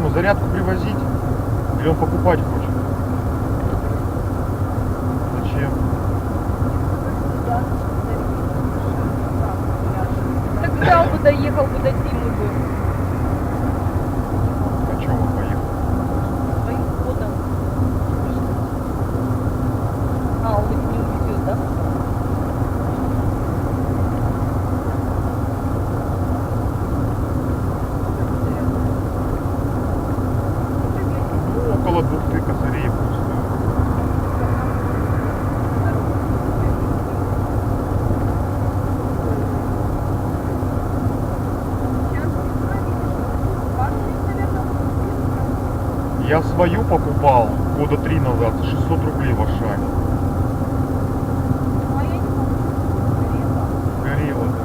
ему зарядку привозить? Или он покупать хочет? Зачем? Так взял бы, доехал бы до Димы бы. А чем он поехал? Своим ходом. А, он их не увезет, да? Ну, около 2000 косарей будет стоить. Я свою покупал года 3 назад за 600 рублей в Ашане. Горело, да.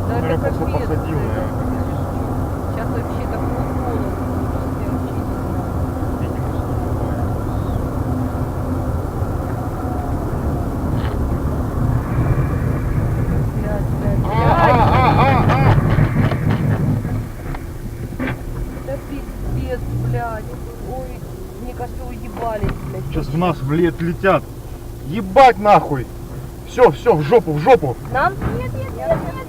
Да, Наверное, это просто капец, посадил, это наверное. сейчас вообще такой холод. Я вообще не знаю. Я не успеваю. Да пиздец, блядь. Ой, мне кажется, уебались, блядь. Сейчас в нас летят. Ебать нахуй! Все, в жопу, в жопу! Нам? Нет, нет, нет, нет.